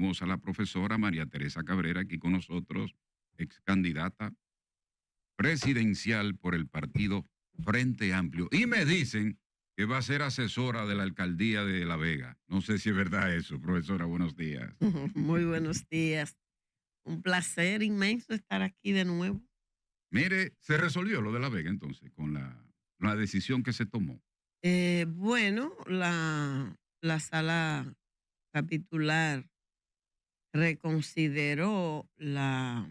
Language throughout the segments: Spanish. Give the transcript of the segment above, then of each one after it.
Tenemos a la profesora María Teresa Cabrera aquí con nosotros, ex candidata presidencial por el partido Frente Amplio. Y me dicen que va a ser asesora de la alcaldía de La Vega. No sé si es verdad eso, profesora. Buenos días. Muy buenos días. Un placer inmenso estar aquí de nuevo. Mire, se resolvió lo de La Vega entonces con la decisión que se tomó. Bueno, la sala capitular reconsideró La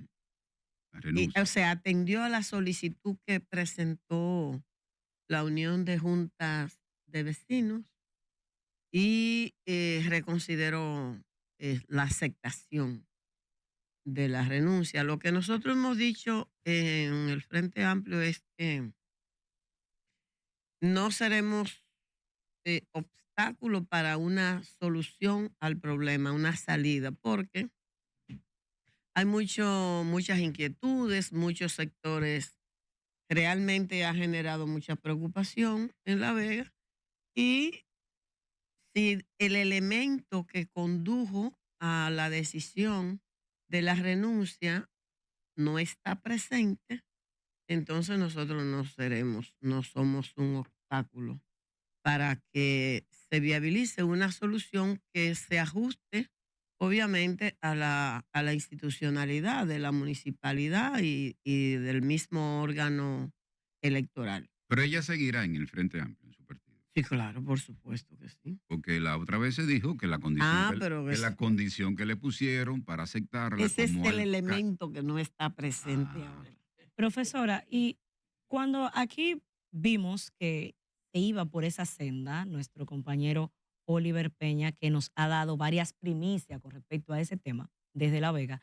renuncia. o sea, atendió a la solicitud que presentó la Unión de Juntas de Vecinos y reconsideró la aceptación de la renuncia. Lo que nosotros hemos dicho en el Frente Amplio es que no seremos obstáculo para una solución al problema, una salida, porque hay muchas inquietudes, muchos sectores. Realmente ha generado mucha preocupación en La Vega y si el elemento que condujo a la decisión de la renuncia no está presente, entonces nosotros no somos un obstáculo para que se viabilice una solución que se ajuste, obviamente, a la institucionalidad de la municipalidad y del mismo órgano electoral. Pero ella seguirá en el Frente Amplio, en su partido. Sí, claro, por supuesto que sí. Porque la otra vez se dijo que la condición, Pero que la condición que le pusieron para aceptarla ese es como el elemento que no está presente Ah, ahora. Profesora, y cuando aquí vimos que se iba por esa senda, nuestro compañero Oliver Peña, que nos ha dado varias primicias con respecto a ese tema desde La Vega,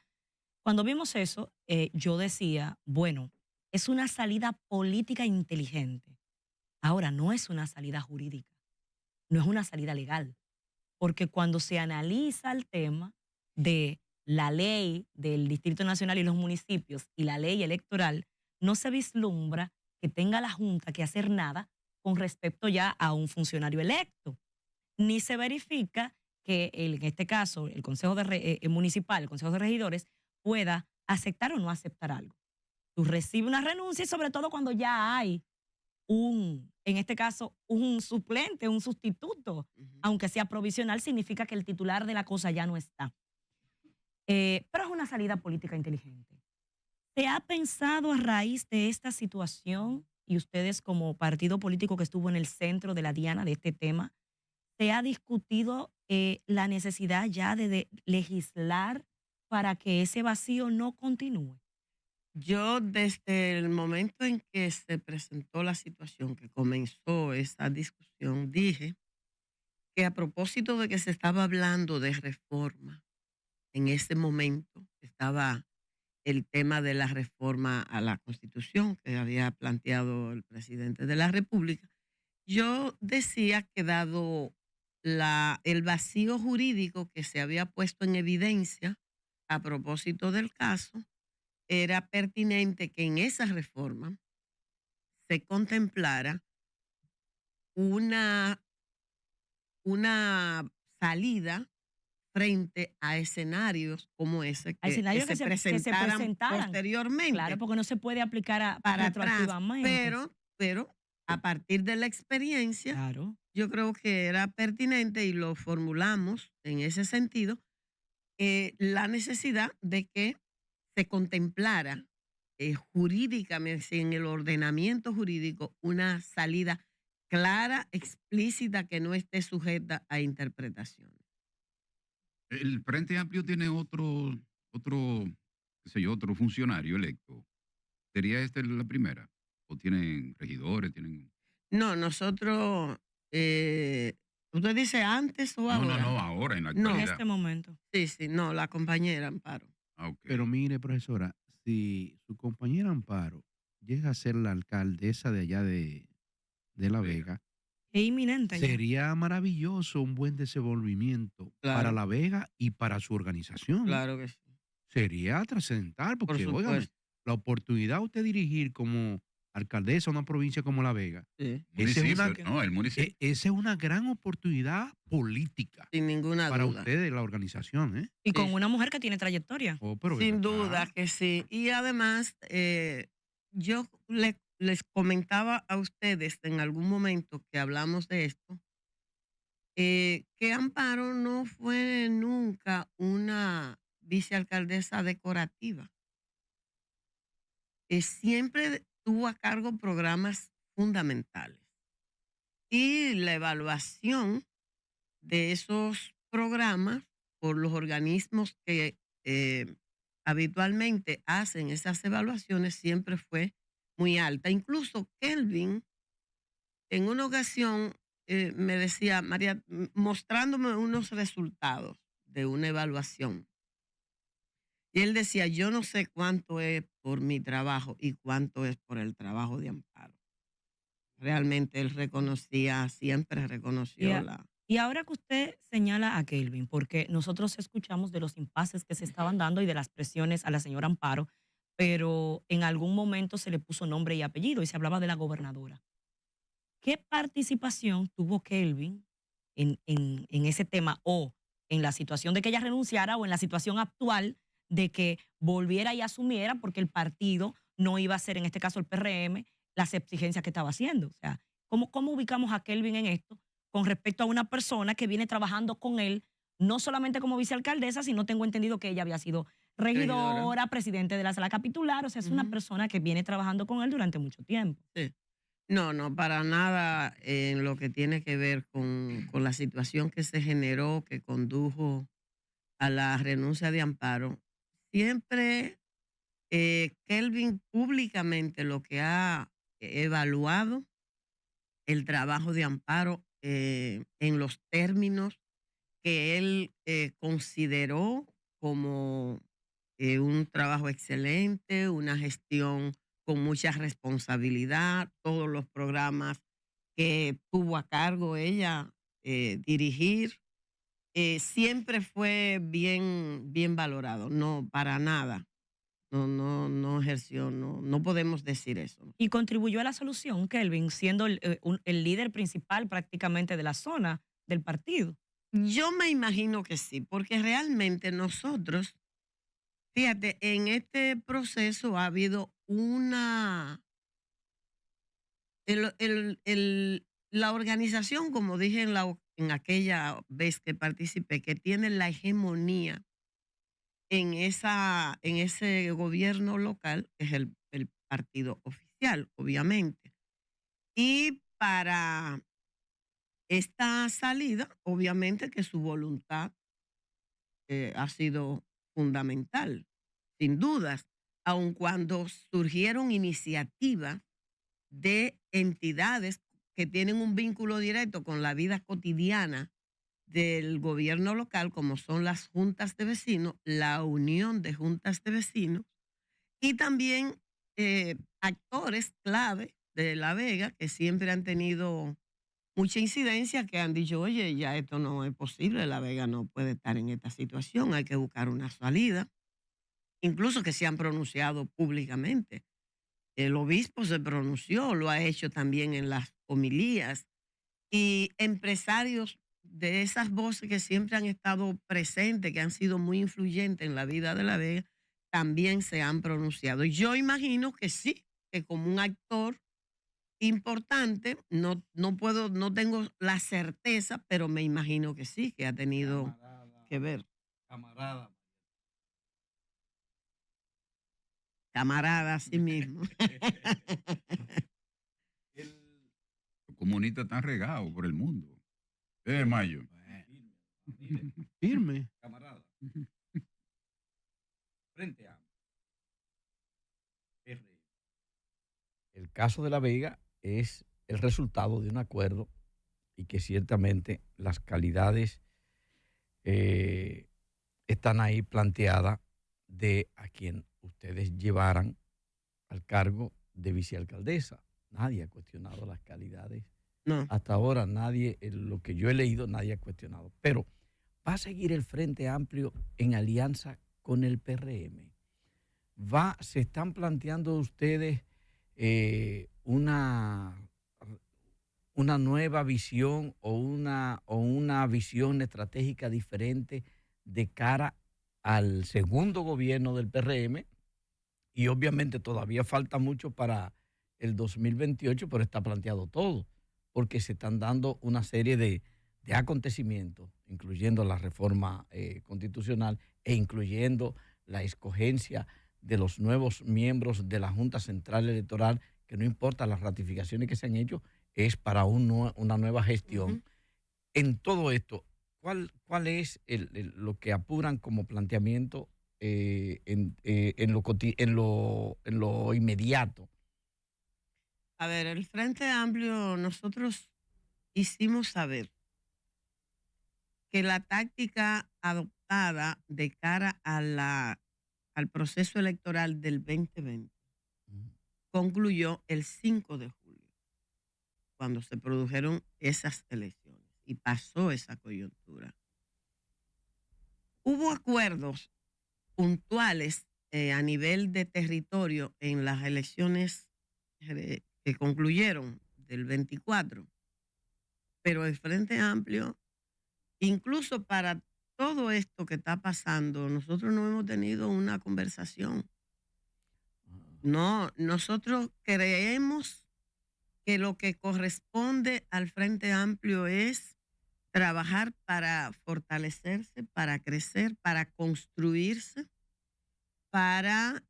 cuando vimos eso, yo decía, bueno, es una salida política inteligente. Ahora, no es una salida jurídica, no es una salida legal, porque cuando se analiza el tema de la ley del Distrito Nacional y los municipios y la ley electoral, no se vislumbra que tenga la Junta que hacer nada con respecto ya a un funcionario electo, ni se verifica que en este caso el Consejo Municipal, el Consejo de Regidores, pueda aceptar o no aceptar algo. Tú recibes una renuncia y sobre todo cuando ya hay en este caso, un suplente, un sustituto, aunque sea provisional, significa que el titular de la cosa ya no está. Pero es una salida política inteligente. ¿Se ha pensado a raíz de esta situación y ustedes como partido político que estuvo en el centro de la diana de este tema, se ha discutido la necesidad ya de legislar para que ese vacío no continúe? Yo desde el momento en que se presentó la situación, que comenzó esa discusión, dije que a propósito de que se estaba hablando de reforma, en ese momento estaba el tema de la reforma a la Constitución que había planteado el presidente de la República. Yo decía que dado el vacío jurídico que se había puesto en evidencia a propósito del caso, era pertinente que en esa reforma se contemplara una, una salida frente a escenarios como ese Hay escenarios que se que se presentaran presentaran. posteriormente Claro, porque no se puede aplicar para atrás, retroactivamente. pero a partir de la experiencia, Claro. yo creo que era pertinente y lo formulamos en ese sentido, la necesidad de que se contemplara jurídicamente, en el ordenamiento jurídico, una salida clara, explícita, que no esté sujeta a interpretaciones. el Frente Amplio tiene qué sé yo, otro funcionario electo. ¿Sería esta la primera? ¿O tienen regidores? ¿Tienen? No, nosotros, usted dice antes o ahora. No, ahora en la No. En actualidad. este momento. Sí, no, la compañera Amparo. Ah, ok. Pero mire, profesora, si su compañera Amparo llega a ser la alcaldesa de allá de La Vega, Es inminente ya. sería maravilloso un buen desenvolvimiento Claro. para La Vega y para su organización. Claro que sí. Sería trascendental, porque, Por óigame, supuesto. la oportunidad de usted dirigir como alcaldesa de una provincia como La Vega, Sí, esa es Municipio, una, no, el municipio. esa es una gran oportunidad política sin ninguna para duda. ustedes, la organización, ¿eh? Y con Sí. una mujer que tiene trayectoria. Oh, pero Sin ven duda acá. que sí. Y además, yo les comentaba a ustedes en algún momento que hablamos de esto, que Amparo no fue nunca una vicealcaldesa decorativa. Siempre tuvo a cargo programas fundamentales. Y la evaluación de esos programas por los organismos que habitualmente hacen esas evaluaciones siempre fue muy alta. Incluso Kelvin, en una ocasión, me decía, María, mostrándome unos resultados de una evaluación. Y él decía, yo no sé cuánto es por mi trabajo y cuánto es por el trabajo de Amparo. Realmente él reconocía, siempre Y, reconoció a- la... y ahora que usted señala a Kelvin, porque nosotros escuchamos de los impases que se estaban dando y de las presiones a la señora Amparo, pero en algún momento se le puso nombre y apellido y se hablaba de la gobernadora. ¿Qué participación tuvo Kelvin en ese tema o en la situación de que ella renunciara o en la situación actual de que volviera y asumiera porque el partido no iba a hacer, en este caso el PRM, las exigencias que estaba haciendo? O sea, ¿cómo ubicamos a Kelvin en esto con respecto a una persona que viene trabajando con él, no solamente como vicealcaldesa, sino tengo entendido que ella había sido Regidora. regidora, presidente de la sala capitular, o sea, es una Ujú. persona que viene trabajando con él durante mucho tiempo. Sí. No, no, para nada en lo que tiene que ver con la situación que se generó, que condujo a la renuncia de Amparo. Siempre Kelvin públicamente lo que ha evaluado el trabajo de Amparo en los términos que él consideró como un trabajo excelente, una gestión con mucha responsabilidad, todos los programas que tuvo a cargo ella dirigir, siempre fue bien valorado, no, para nada. No ejerció, no podemos decir eso. Y contribuyó a la solución, Kelvin, siendo el líder principal prácticamente de la zona del partido. Yo me imagino que sí, porque realmente nosotros, fíjate, en este proceso ha habido la organización, como dije en aquella vez que participé, que tiene la hegemonía en ese gobierno local, que es el partido oficial, obviamente. Y para esta salida, obviamente que su voluntad ha sido fundamental, sin dudas, aun cuando surgieron iniciativas de entidades que tienen un vínculo directo con la vida cotidiana del gobierno local, como son las juntas de vecinos, la unión de juntas de vecinos, y también actores clave de La Vega que siempre han tenido mucha incidencia, que han dicho, oye, ya esto no es posible, La Vega no puede estar en esta situación, hay que buscar una salida, incluso que se han pronunciado públicamente. El obispo se pronunció, lo ha hecho también en las homilías, y empresarios de esas voces que siempre han estado presentes, que han sido muy influyentes en la vida de La Vega, también se han pronunciado. Yo imagino que sí, que como un actor importante, no tengo la certeza, pero me imagino que sí, que ha tenido que ver. Camarada. Camarada, así mismo. Los comunistas están regados por el mundo. Mayo. Firme. Camarada. Frente a el caso de La Vega es el resultado de un acuerdo y que ciertamente las calidades están ahí planteadas de a quien ustedes llevaran al cargo de vicealcaldesa. Nadie ha cuestionado las calidades. No. Hasta ahora nadie, lo que yo he leído, nadie ha cuestionado. Pero va a seguir el Frente Amplio en alianza con el PRM. Se están planteando ustedes una nueva visión o una visión estratégica diferente de cara al segundo gobierno del PRM, y obviamente todavía falta mucho para el 2028, pero está planteado todo, porque se están dando una serie de acontecimientos, incluyendo la reforma constitucional e incluyendo la escogencia de los nuevos miembros de la Junta Central Electoral, que no importa las ratificaciones que se han hecho, es para una nueva gestión. Ujú. En todo esto, ¿cuál es lo que apuran como planteamiento en lo inmediato? A ver, el Frente Amplio, nosotros hicimos saber que la táctica adoptada de cara al proceso electoral del 2020 concluyó el 5 de julio, cuando se produjeron esas elecciones y pasó esa coyuntura. Hubo acuerdos puntuales a nivel de territorio en las elecciones que concluyeron del 24, pero el Frente Amplio, incluso para todo esto que está pasando, nosotros no hemos tenido una conversación. No, nosotros creemos que lo que corresponde al Frente Amplio es trabajar para fortalecerse, para crecer, para construirse, para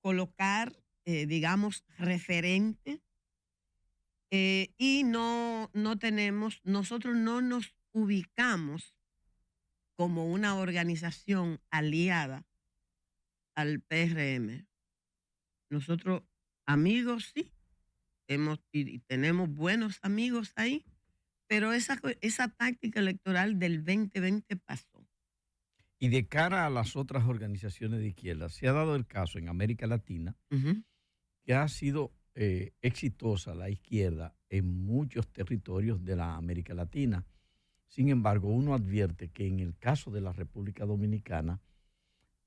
colocar, digamos, referente, y nosotros no nos ubicamos como una organización aliada al PRM. Nosotros, amigos, sí, y tenemos buenos amigos ahí, pero esa táctica electoral del 2020 pasó. Y de cara a las otras organizaciones de izquierda, se ha dado el caso en América Latina Ujú. que ha sido exitosa la izquierda en muchos territorios de la América Latina. Sin embargo, uno advierte que en el caso de la República Dominicana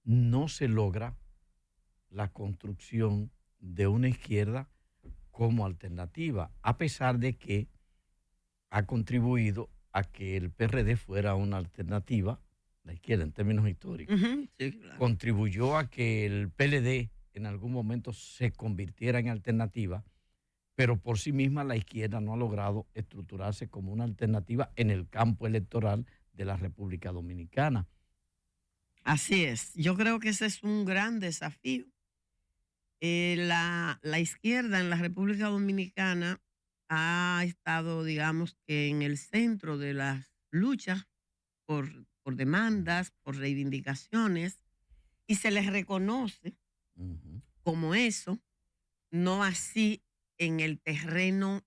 no se logra la construcción de una izquierda como alternativa, a pesar de que ha contribuido a que el PRD fuera una alternativa, la izquierda en términos históricos. Ujú, sí, claro. Contribuyó a que el PLD en algún momento se convirtiera en alternativa, pero por sí misma la izquierda no ha logrado estructurarse como una alternativa en el campo electoral de la República Dominicana. Así es. Yo creo que ese es un gran desafío. La izquierda en la República Dominicana ha estado, digamos, que en el centro de las luchas por demandas, por reivindicaciones, y se les reconoce Ujú. como eso, no así en el terreno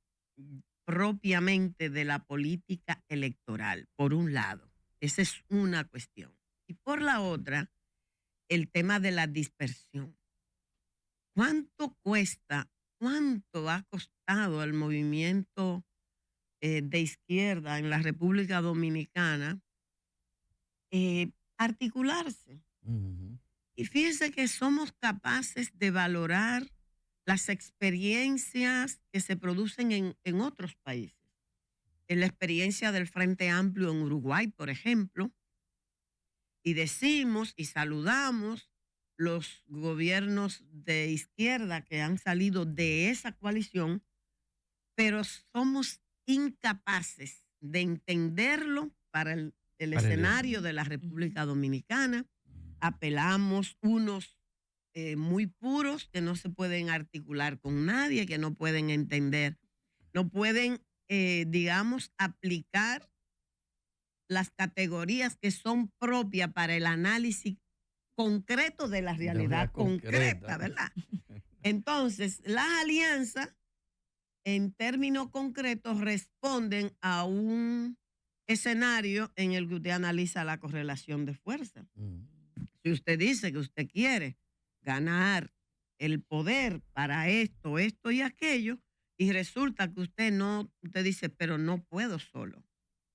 propiamente de la política electoral, por un lado. Esa es una cuestión. Y por la otra, el tema de la dispersión. ¿Cuánto cuesta, cuánto ha costado al movimiento de izquierda en la República Dominicana articularse? Ujú. Y fíjense que somos capaces de valorar las experiencias que se producen en otros países. En la experiencia del Frente Amplio en Uruguay, por ejemplo, y decimos y saludamos los gobiernos de izquierda que han salido de esa coalición, pero somos incapaces de entenderlo para el Para el- escenario de la República Dominicana. Apelamos unos muy puros que no se pueden articular con nadie, que no pueden entender, no pueden, digamos, aplicar las categorías que son propias para el análisis concreto de la De realidad manera concreta, concreta. ¿verdad? Entonces, las alianzas, en términos concretos, responden a un escenario en el que usted analiza la correlación de fuerza. Mm. Si usted dice que usted quiere ganar el poder para esto, esto y aquello, y resulta que usted dice, pero no puedo solo,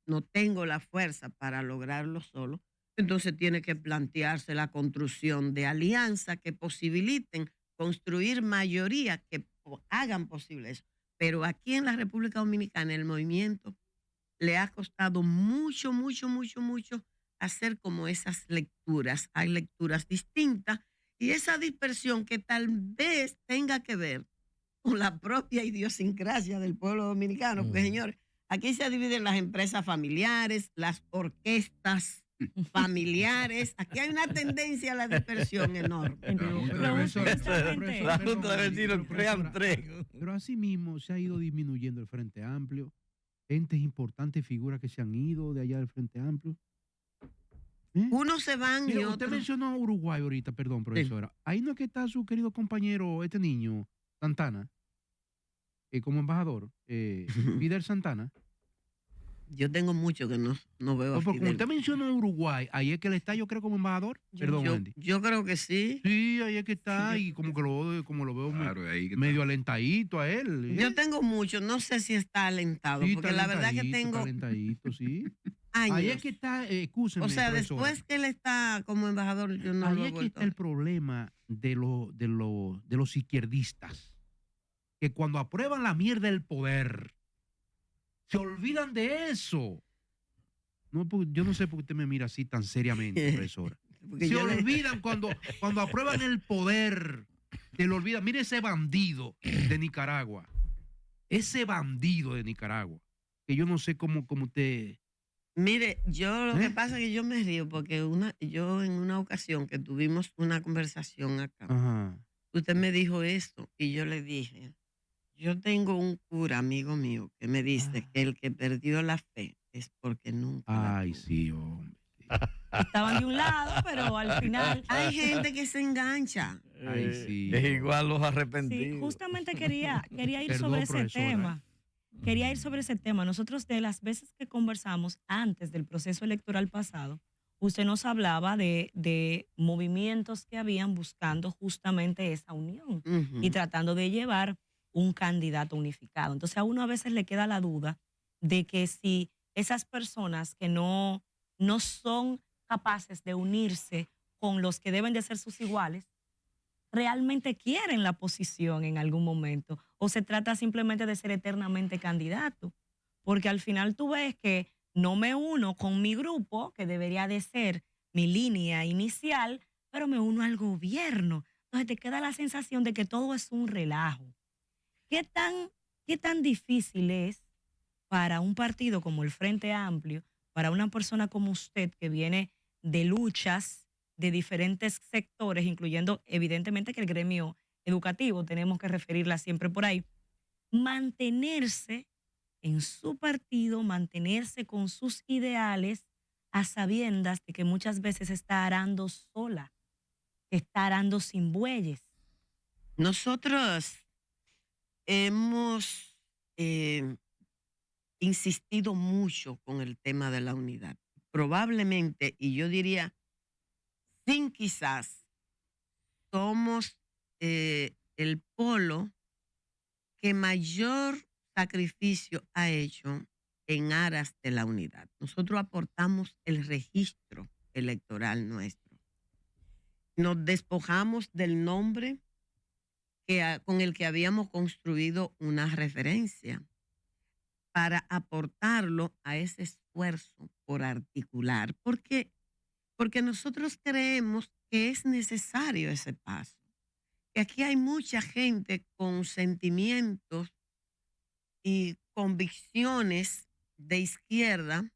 no tengo la fuerza para lograrlo solo, entonces tiene que plantearse la construcción de alianzas que posibiliten construir mayoría que hagan posible eso. Pero aquí en la República Dominicana el movimiento le ha costado mucho, mucho, mucho, mucho hacer como esas lecturas. Hay lecturas distintas y esa dispersión que tal vez tenga que ver con la propia idiosincrasia del pueblo dominicano, porque señores, aquí se dividen las empresas familiares, las orquestas familiares. Aquí hay una tendencia a la dispersión enorme. La Junta de Vecinos crean tres. Pero así mismo se ha ido disminuyendo el Frente Amplio. Entes importantes, figuras que se han ido de allá del Frente Amplio. Unos se van Mira, y usted otros. mencionó a Uruguay ahorita, perdón, profesora. Ahí no es que está su querido compañero, este niño, Santana, como embajador, Fidel Santana. Yo tengo mucho que no veo a Porque como Fidel. usted mencionó a Uruguay, ahí es que él está, yo creo, como embajador. Perdón, Wendy. Yo creo que sí. Sí, ahí es que está, y como que lo veo Claro, ahí que medio alentadito a él. Yo tengo mucho, no sé si está alentado, Sí, porque la verdad que tengo alentadito, sí. años. Ahí es que está, excúsenme, o sea, profesora. después que él está como embajador, yo no Ahí lo he es que vuelto está el problema de los izquierdistas, que cuando aprueban la mierda del poder, se olvidan de eso. No, yo no sé por qué usted me mira así tan seriamente, profesora. Se olvidan cuando aprueban el poder, se lo olvidan. Mire ese bandido de Nicaragua, que yo no sé cómo usted... Mire, yo lo que pasa es que yo me río porque yo en una ocasión que tuvimos una conversación acá, usted me dijo esto y yo le dije, yo tengo un cura amigo mío que me dice que el que perdió la fe es porque nunca la tuvo. Sí, hombre. Estaban de un lado, pero al final... Hay gente que se engancha. Sí. Es igual los arrepentidos. Sí, justamente quería ir Perdón, sobre ese profesora. tema. Quería ir sobre ese tema. Nosotros de las veces que conversamos antes del proceso electoral pasado, usted nos hablaba de movimientos que habían buscando justamente esa unión y tratando de llevar un candidato unificado. Entonces a uno a veces le queda la duda de que si esas personas que no son capaces de unirse con los que deben de ser sus iguales, realmente quieren la posición en algún momento o se trata simplemente de ser eternamente candidato. Porque al final tú ves que no me uno con mi grupo, que debería de ser mi línea inicial, pero me uno al gobierno. Entonces te queda la sensación de que todo es un relajo. ¿Qué tan difícil es para un partido como el Frente Amplio, para una persona como usted que viene de luchas de diferentes sectores, incluyendo evidentemente que el gremio educativo, tenemos que referirla siempre por ahí, mantenerse en su partido, mantenerse con sus ideales a sabiendas de que muchas veces está arando sola, está arando sin bueyes? Nosotros hemos insistido mucho con el tema de la unidad. Probablemente, y yo diría, sin quizás, somos el polo que mayor sacrificio ha hecho en aras de la unidad. Nosotros aportamos el registro electoral nuestro. Nos despojamos del nombre con el que habíamos construido una referencia para aportarlo a ese esfuerzo por articular. ¿Por qué? Porque nosotros creemos que es necesario ese paso. Que aquí hay mucha gente con sentimientos y convicciones de izquierda,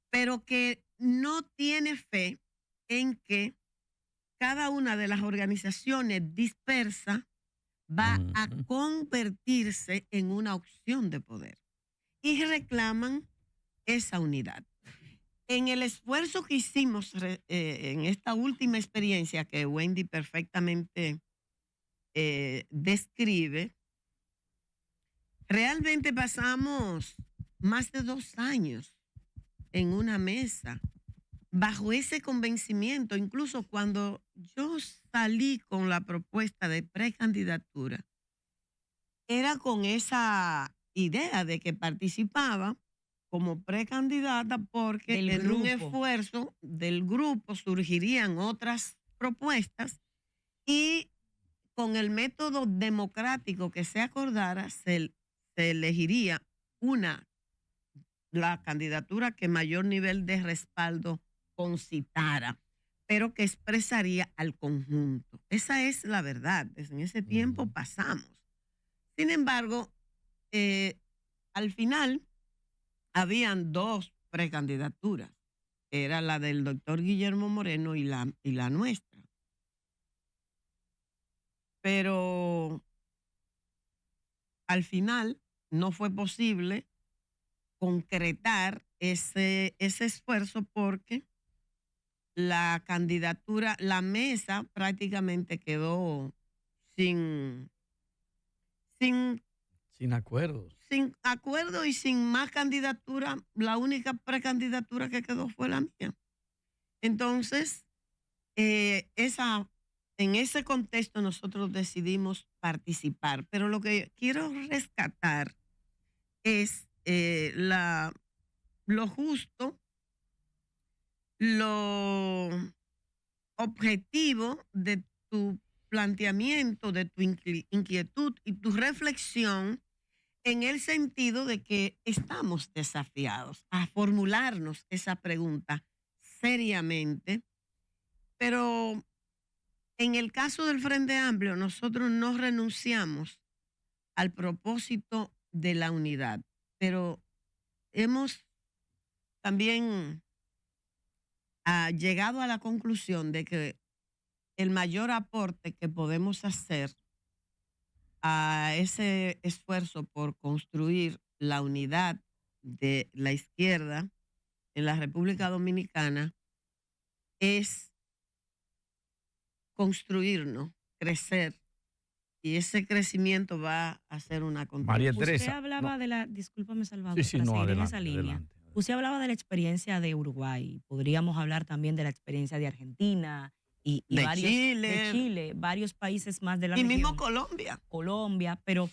pero que no tiene fe en que cada una de las organizaciones dispersas va a convertirse en una opción de poder. Y reclaman esa unidad. En el esfuerzo que hicimos en esta última experiencia que Wendy perfectamente describe, realmente pasamos más de 2 años en una mesa bajo ese convencimiento. Incluso cuando yo salí con la propuesta de precandidatura, era con esa idea de que participaba como precandidata porque en un esfuerzo del grupo surgirían otras propuestas y con el método democrático que se acordara, se elegiría la candidatura que mayor nivel de respaldo concitara, pero que expresaría al conjunto. Esa es la verdad. En ese tiempo pasamos. Sin embargo, al final habían dos precandidaturas. Era la del doctor Guillermo Moreno y la nuestra. Pero al final no fue posible concretar ese esfuerzo porque la candidatura, la mesa prácticamente quedó sin acuerdos. sin acuerdo y sin más candidatura. La única precandidatura que quedó fue la mía. Entonces, en ese contexto nosotros decidimos participar. Pero lo que quiero rescatar es lo justo, lo objetivo de tu planteamiento, de tu inquietud y tu reflexión, en el sentido de que estamos desafiados a formularnos esa pregunta seriamente, pero en el caso del Frente Amplio nosotros no renunciamos al propósito de la unidad, pero hemos también llegado a la conclusión de que el mayor aporte que podemos hacer a ese esfuerzo por construir la unidad de la izquierda en la República Dominicana es construirnos, crecer, y ese crecimiento va a ser una María continuación. Teresa. Usted hablaba de la, discúlpame Salvador, Sí, sí, para no, seguir en adelante, esa línea. adelante. Usted hablaba de la experiencia de Uruguay. Podríamos hablar también de la experiencia de Argentina y De varios, Chile. de Chile, varios países más de la Y región. mismo Colombia. Pero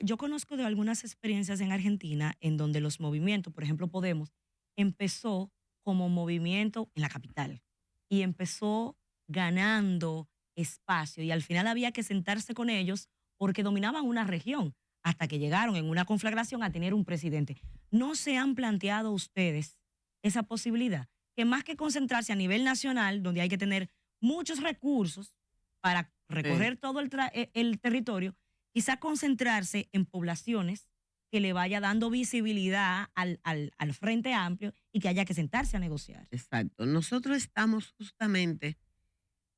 yo conozco de algunas experiencias en Argentina en donde los movimientos, por ejemplo, Podemos, empezó como movimiento en la capital y empezó ganando espacio y al final había que sentarse con ellos porque dominaban una región hasta que llegaron en una conflagración a tener un presidente. ¿No se han planteado ustedes esa posibilidad? Que más que concentrarse a nivel nacional, donde hay que tener muchos recursos para recorrer todo el territorio, quizá concentrarse en poblaciones que le vaya dando visibilidad al Frente Amplio y que haya que sentarse a negociar. Exacto. Nosotros estamos justamente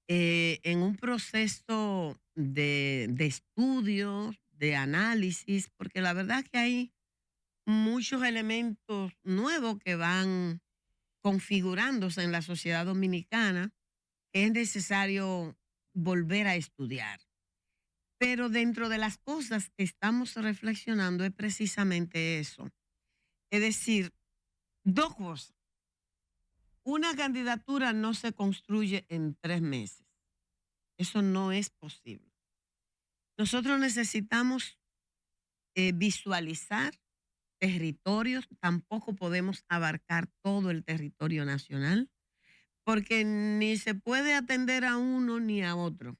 en un proceso de estudio, de análisis, porque la verdad que hay muchos elementos nuevos que van configurándose en la sociedad dominicana que es necesario volver a estudiar. Pero dentro de las cosas que estamos reflexionando es precisamente eso. Es decir, dos cosas. Una candidatura no se construye en 3 meses. Eso no es posible. Nosotros necesitamos visualizar territorios. Tampoco podemos abarcar todo el territorio nacional, porque ni se puede atender a uno ni a otro.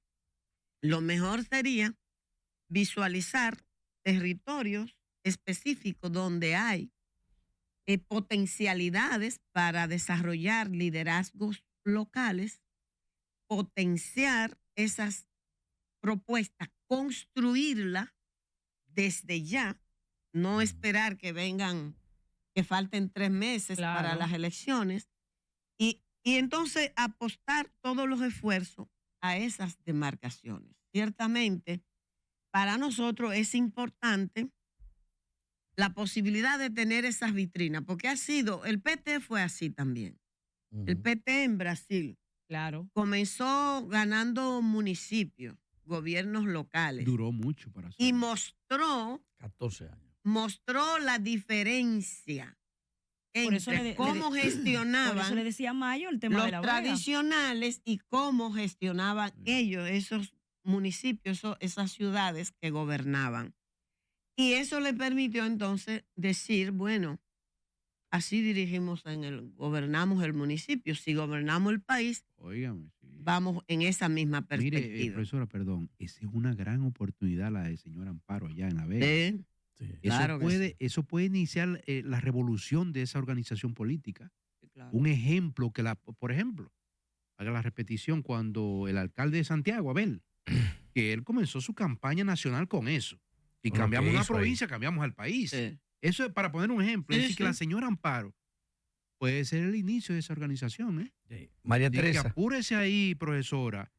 Lo mejor sería visualizar territorios específicos donde hay potencialidades para desarrollar liderazgos locales, potenciar esas propuestas, construirlas desde ya, no esperar que que falten 3 meses para las elecciones, y entonces apostar todos los esfuerzos a esas demarcaciones. Ciertamente, para nosotros es importante la posibilidad de tener esas vitrinas, porque el PT fue así también. El PT en Brasil comenzó ganando municipios, gobiernos locales. Duró mucho para hacerlo. Y mostró 14 años. Mostró la diferencia entre cómo gestionaban por eso le decía Mayo el tema de la los tradicionales y cómo gestionaban ellos esos municipios, esas ciudades que gobernaban. Y eso le permitió entonces decir, bueno, así gobernamos el municipio. Si gobernamos el país, Óigame, sí. vamos en esa misma Mire, perspectiva. profesora, perdón, esa es una gran oportunidad la de señor Amparo allá en La Vega. Sí, Sí. claro que sí. Eso puede iniciar la revolución de esa organización política. Claro. Un ejemplo por ejemplo, haga la repetición cuando el alcalde de Santiago, Abel, que él comenzó su campaña nacional con eso. Si Con lo cambiamos que una hizo ahí. provincia, cambiamos al país. Sí. Eso es para poner un ejemplo. Sí, es decir, que sí. la señora Amparo puede ser el inicio de esa organización. ¿eh? Sí. María Así que Teresa. apúrese ahí, profesora,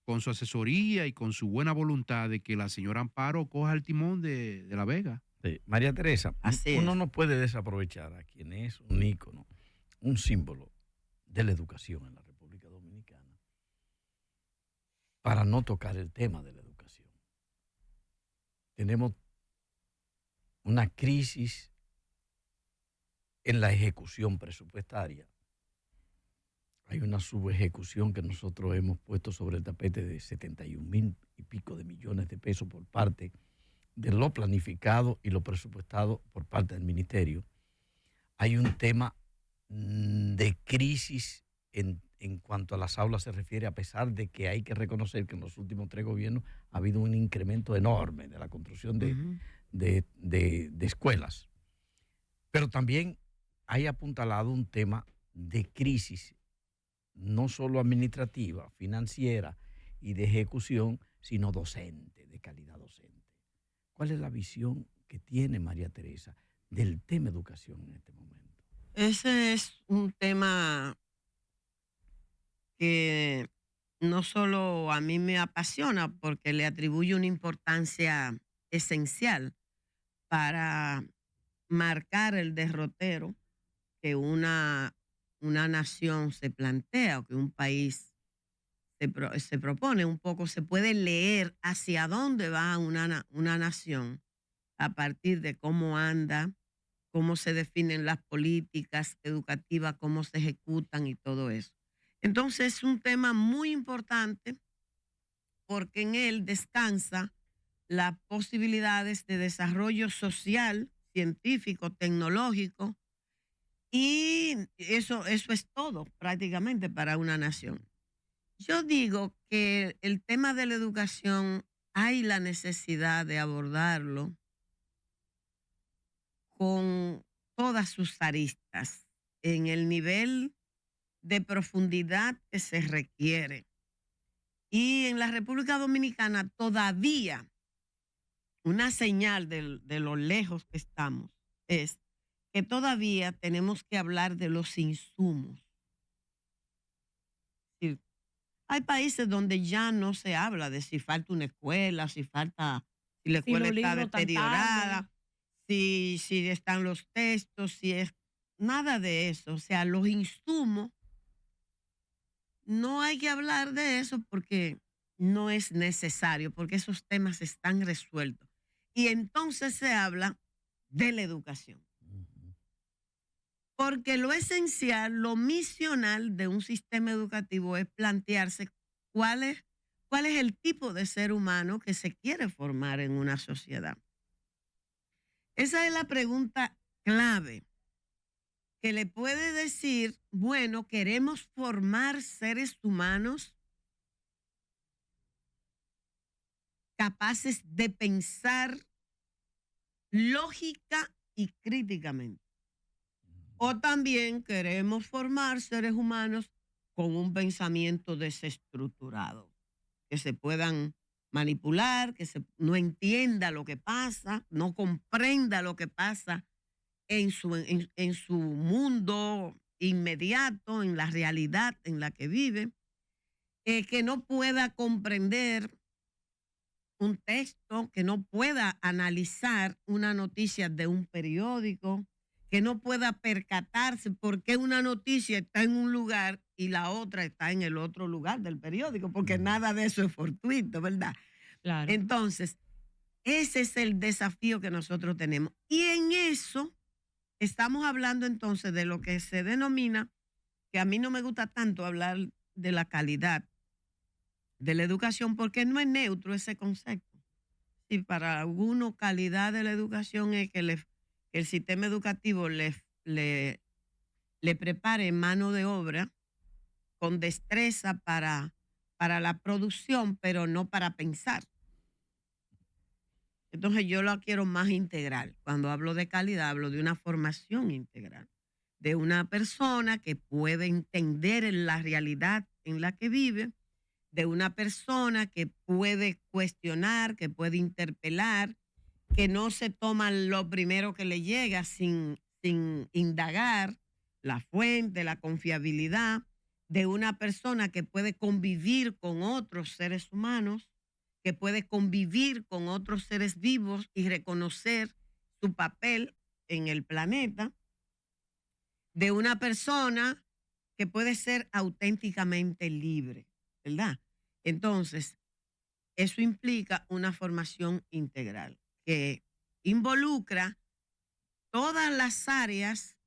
con su asesoría y con su buena voluntad de que la señora Amparo coja el timón de La Vega. Sí. María Teresa, Así uno es. no puede desaprovechar a quien es un ícono, un símbolo de la educación en la República Dominicana para no tocar el tema de la educación. Tenemos una crisis en la ejecución presupuestaria. Hay una subejecución que nosotros hemos puesto sobre el tapete de 71,000 y pico de millones de pesos por parte de lo planificado y lo presupuestado por parte del ministerio. Hay un tema de crisis en cuanto a las aulas se refiere, a pesar de que hay que reconocer que en los últimos 3 gobiernos ha habido un incremento enorme de la construcción Ujú. de escuelas. Pero también hay apuntalado un tema de crisis, no solo administrativa, financiera y de ejecución, sino docente, de calidad docente. ¿Cuál es la visión que tiene María Teresa del tema educación en este momento? Ese es un tema que no solo a mí me apasiona porque le atribuyo una importancia esencial para marcar el derrotero que una nación se plantea o que un país se propone. Un poco se puede leer hacia dónde va una nación a partir de cómo anda, cómo se definen las políticas educativas, cómo se ejecutan y todo eso. Entonces es un tema muy importante porque en él descansa las posibilidades de desarrollo social, científico, tecnológico, y eso es todo prácticamente para una nación. Yo digo que el tema de la educación hay la necesidad de abordarlo con todas sus aristas, en el nivel de profundidad que se requiere. Y en la República Dominicana todavía una señal de lo lejos que estamos es que todavía tenemos que hablar de los insumos. Sí, hay países donde ya no se habla de si falta una escuela, si la escuela los está libros tan deteriorada, tarde. si están los textos, si es nada de eso. O sea, los insumos, no hay que hablar de eso porque no es necesario, porque esos temas están resueltos. Y entonces se habla de la educación. Porque lo esencial, lo misional de un sistema educativo es plantearse cuál es el tipo de ser humano que se quiere formar en una sociedad. Esa es la pregunta clave que le puede decir, bueno, queremos formar seres humanos capaces de pensar lógica y críticamente. O también queremos formar seres humanos con un pensamiento desestructurado, que se puedan manipular, no entienda lo que pasa, no comprenda lo que pasa en su mundo inmediato, en la realidad en la que vive, que no pueda comprender un texto, que no pueda analizar una noticia de un periódico, que no pueda percatarse por qué una noticia está en un lugar y la otra está en el otro lugar del periódico, porque nada de eso es fortuito, ¿verdad? Claro. Entonces, ese es el desafío que nosotros tenemos. Y en eso estamos hablando entonces de lo que se denomina, que a mí no me gusta tanto hablar de la calidad de la educación, porque no es neutro ese concepto. Si para algunos calidad de la educación es que el sistema educativo les le prepare mano de obra con destreza para la producción, pero no para pensar. Entonces yo lo quiero más integral. Cuando hablo de calidad, hablo de una formación integral, de una persona que puede entender la realidad en la que vive, de una persona que puede cuestionar, que puede interpelar, que no se toma lo primero que le llega sin indagar la fuente, la confiabilidad, de una persona que puede convivir con otros seres humanos, que puede convivir con otros seres vivos y reconocer su papel en el planeta, de una persona que puede ser auténticamente libre, ¿verdad? Entonces, eso implica una formación integral que involucra todas las áreas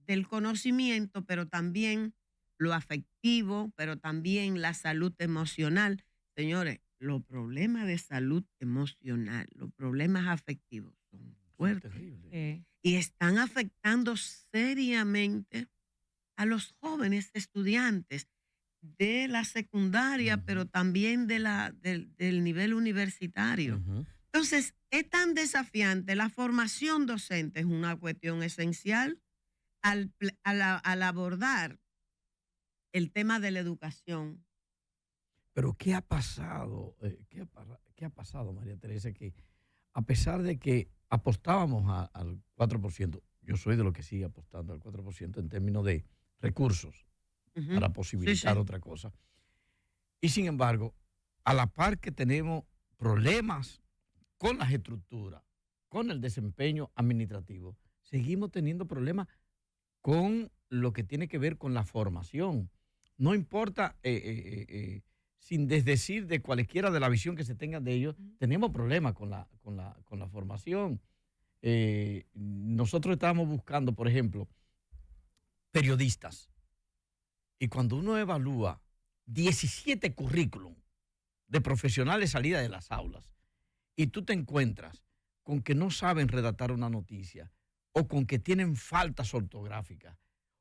del conocimiento, pero también lo afectivo, pero también la salud emocional. Señores, los problemas de salud emocional, los problemas afectivos son fuertes y están afectando seriamente a los jóvenes estudiantes de la secundaria, pero también del nivel universitario. Entonces, es tan desafiante. La formación docente es una cuestión esencial al abordar el tema de la educación. Pero ¿qué ha pasado? ¿Qué ha pasado, María Teresa? Que a pesar de que apostábamos al 4%, yo soy de los que sigue apostando al 4% en términos de recursos para posibilitar otra cosa. Y sin embargo, a la par que tenemos problemas con las estructuras, con el desempeño administrativo, seguimos teniendo problemas con lo que tiene que ver con la formación. No importa, sin desdecir de cualquiera de la visión que se tenga de ellos, tenemos problemas con la formación. Nosotros estábamos buscando, por ejemplo, periodistas. Y cuando uno evalúa 17 currículum de profesionales salida de las aulas y tú te encuentras con que no saben redactar una noticia o con que tienen faltas ortográficas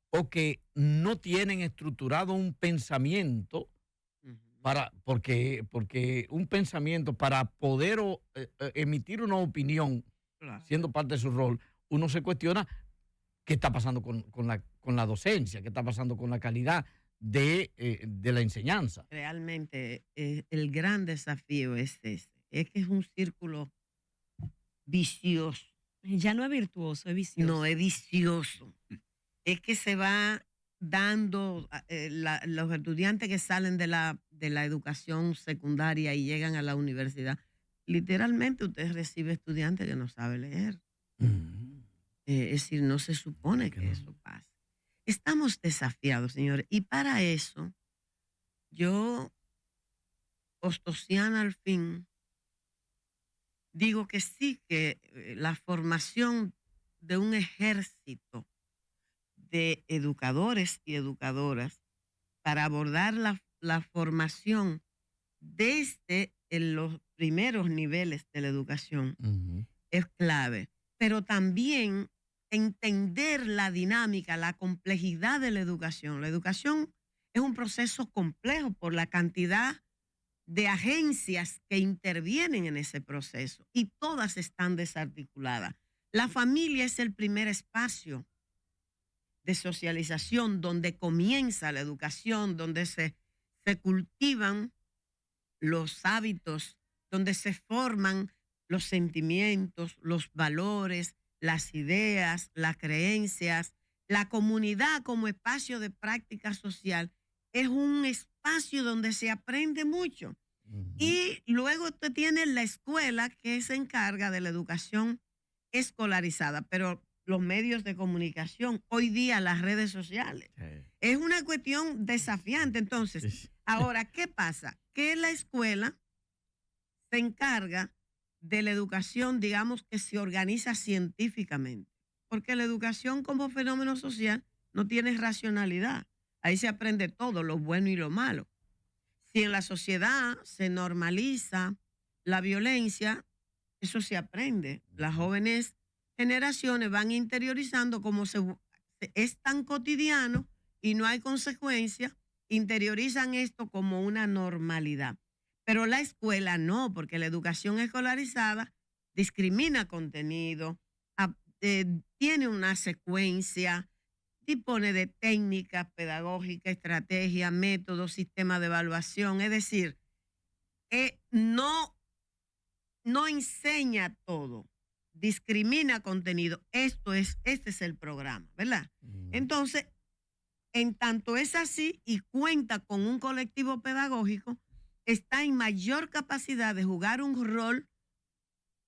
o que no tienen estructurado un pensamiento porque un pensamiento para poder emitir una opinión, siendo parte de su rol, uno se cuestiona qué está pasando con la docencia, qué está pasando con la calidad de la enseñanza. Realmente el gran desafío es ese, es que es un círculo vicioso. Ya no es virtuoso, es vicioso. No, es vicioso. Es que se va dando los estudiantes que salen de la educación secundaria y llegan a la universidad. Literalmente usted recibe estudiantes que no saben leer. Es decir, no se supone que eso pase. Estamos desafiados, señores. Y para eso, yo, ostosiana al fin, digo que sí, que la formación de un ejército de educadores y educadoras para abordar la formación desde los primeros niveles de la educación es clave. Pero también entender la dinámica, la complejidad de la educación. La educación es un proceso complejo por la cantidad de agencias que intervienen en ese proceso y todas están desarticuladas. La familia es el primer espacio de socialización donde comienza la educación, donde se cultivan los hábitos, donde se forman los sentimientos, los valores, las ideas, las creencias. La comunidad como espacio de práctica social es un espacio donde se aprende mucho. Y luego usted tiene la escuela que se encarga de la educación escolarizada, pero los medios de comunicación, hoy día las redes sociales. Es una cuestión desafiante. Entonces, ahora, ¿qué pasa? Que la escuela se encarga de la educación, digamos, que se organiza científicamente, porque la educación como fenómeno social no tiene racionalidad. Ahí se aprende todo, lo bueno y lo malo. Si en la sociedad se normaliza la violencia, eso se aprende. Las jóvenes generaciones van interiorizando como es tan cotidiano y no hay consecuencias, interiorizan esto como una normalidad. Pero la escuela no, porque la educación escolarizada discrimina contenido, tiene una secuencia, dispone de técnicas pedagógicas, estrategias, métodos, sistema de evaluación. Es decir, no enseña todo, discrimina contenido. Este es el programa, ¿verdad? Entonces, en tanto es así y cuenta con un colectivo pedagógico, está en mayor capacidad de jugar un rol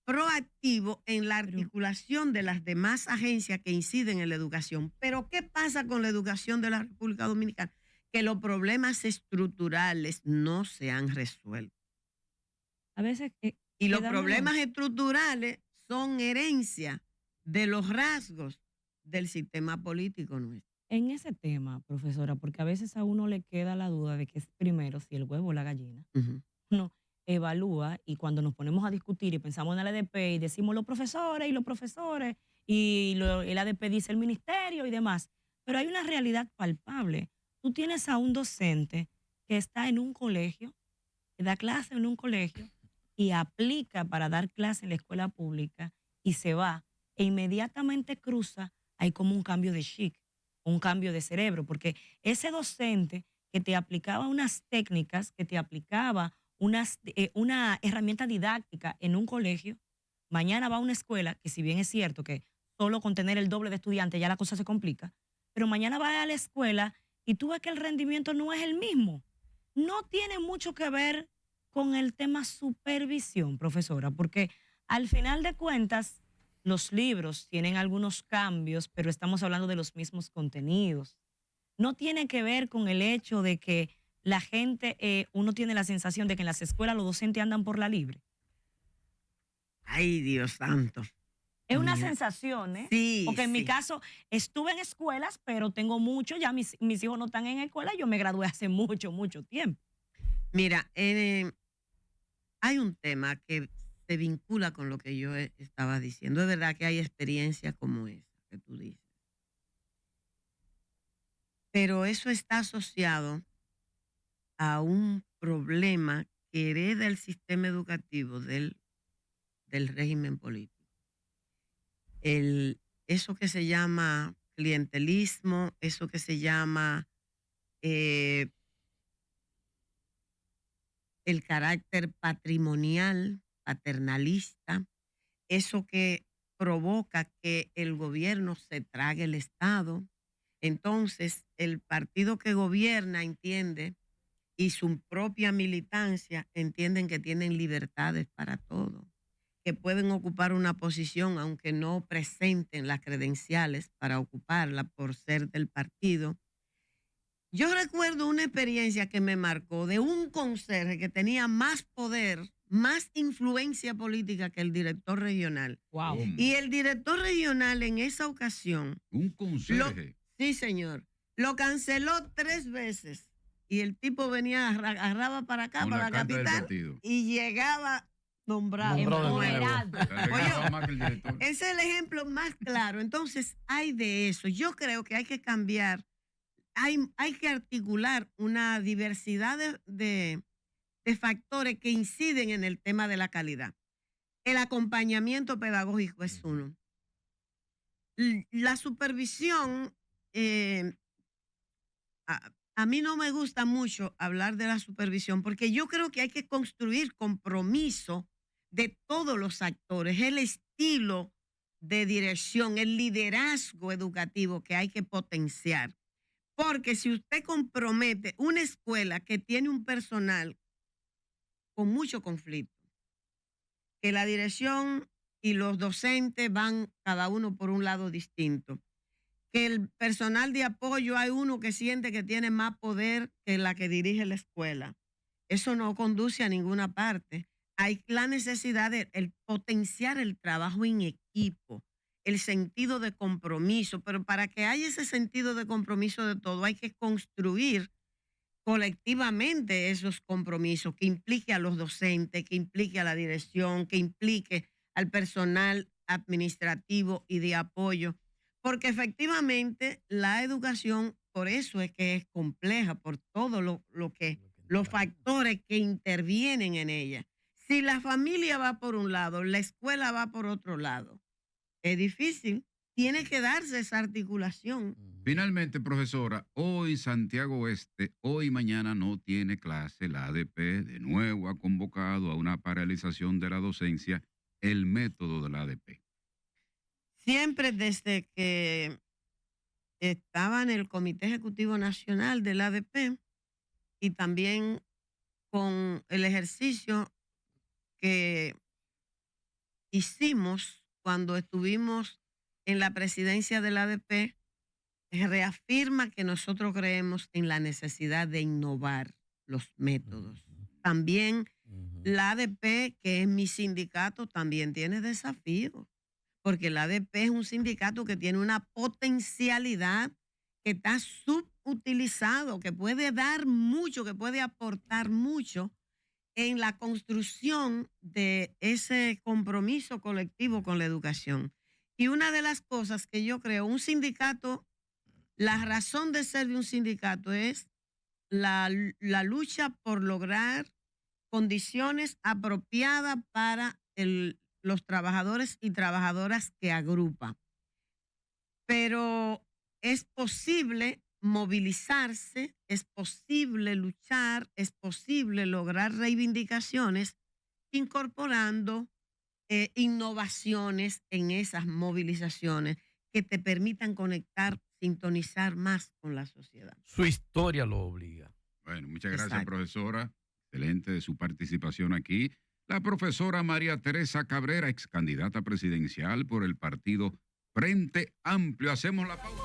proactivo en la articulación de las demás agencias que inciden en la educación. Pero ¿qué pasa con la educación de la República Dominicana? Que los problemas estructurales no se han resuelto. A veces y los problemas estructurales son herencia de los rasgos del sistema político nuestro. En ese tema, profesora, porque a veces a uno le queda la duda de que es primero si el huevo o la gallina. Uno evalúa y cuando nos ponemos a discutir y pensamos en el ADP y decimos los profesores y el ADP dice el ministerio y demás, pero hay una realidad palpable. Tú tienes a un docente que está en un colegio, que da clase en un colegio y aplica para dar clase en la escuela pública y se va e inmediatamente cruza, hay como un cambio de chic, un cambio de cerebro, porque ese docente que te aplicaba unas técnicas, que te aplicaba una herramienta didáctica en un colegio, mañana va a una escuela, que si bien es cierto que solo con tener el doble de estudiantes ya la cosa se complica, pero mañana va a la escuela y tú ves que el rendimiento no es el mismo. No tiene mucho que ver con el tema supervisión, profesora, porque al final de cuentas los libros tienen algunos cambios, pero estamos hablando de los mismos contenidos. No tiene que ver con el hecho de que la gente, uno tiene la sensación de que en las escuelas los docentes andan por la libre. Ay, Dios santo. Es una sensación, ¿eh? Sí. Porque en mi caso estuve en escuelas, pero tengo mucho, ya mis hijos no están en escuela, yo me gradué hace mucho, mucho tiempo. Mira, hay un tema que se vincula con lo que yo estaba diciendo. Es verdad que hay experiencias como esa que tú dices. Pero eso está asociado a un problema que hereda el sistema educativo del régimen político. Eso que se llama clientelismo, eso que se llama el carácter patrimonial, paternalista, eso que provoca que el gobierno se trague el Estado. Entonces, el partido que gobierna entiende y su propia militancia entienden que tienen libertades para todo, que pueden ocupar una posición aunque no presenten las credenciales para ocuparla por ser del partido. Yo recuerdo una experiencia que me marcó de un conserje que tenía más poder, más influencia política que el director regional. Wow. Y el director regional en esa ocasión... Un conserje. Sí, señor. Lo canceló 3 veces. Y el tipo venía, agarraba para acá, Con para la carta del capital, partido. y llegaba nombrado. Empoderado. Ese es el ejemplo más claro. Entonces, hay de eso. Yo creo que hay que cambiar, hay que articular una diversidad de factores que inciden en el tema de la calidad. El acompañamiento pedagógico es uno. La supervisión... A mí no me gusta mucho hablar de la supervisión porque yo creo que hay que construir compromiso de todos los actores, el estilo de dirección, el liderazgo educativo que hay que potenciar. Porque si usted compromete una escuela que tiene un personal con mucho conflicto, que la dirección y los docentes van cada uno por un lado distinto, que el personal de apoyo hay uno que siente que tiene más poder que la que dirige la escuela. Eso no conduce a ninguna parte. Hay la necesidad de potenciar el trabajo en equipo, el sentido de compromiso, pero para que haya ese sentido de compromiso de todo hay que construir colectivamente esos compromisos que implique a los docentes, que implique a la dirección, que implique al personal administrativo y de apoyo, porque efectivamente la educación, por eso es que es compleja, por todo los factores que intervienen en ella. Si la familia va por un lado, la escuela va por otro lado, es difícil. Tiene que darse esa articulación. Finalmente, profesora, hoy Santiago Oeste, hoy y mañana no tiene clase. La ADP de nuevo ha convocado a una paralización de la docencia, el método de la ADP. Siempre desde que estaba en el Comité Ejecutivo Nacional de la ADP y también con el ejercicio que hicimos cuando estuvimos en la presidencia de la ADP, reafirma que nosotros creemos en la necesidad de innovar los métodos. También la ADP, que es mi sindicato, también tiene desafíos, porque la ADP es un sindicato que tiene una potencialidad que está subutilizado, que puede dar mucho, que puede aportar mucho en la construcción de ese compromiso colectivo con la educación. Y una de las cosas que yo creo, un sindicato, la razón de ser de un sindicato es la lucha por lograr condiciones apropiadas para los trabajadores y trabajadoras que agrupa. Pero es posible movilizarse, es posible luchar, es posible lograr reivindicaciones incorporando innovaciones en esas movilizaciones que te permitan conectar, sintonizar más con la sociedad. Su historia lo obliga. Bueno, muchas gracias, Exacto. profesora. Excelente de su participación aquí. La profesora María Teresa Cabrera, ex candidata presidencial por el partido Frente Amplio. Hacemos la pausa.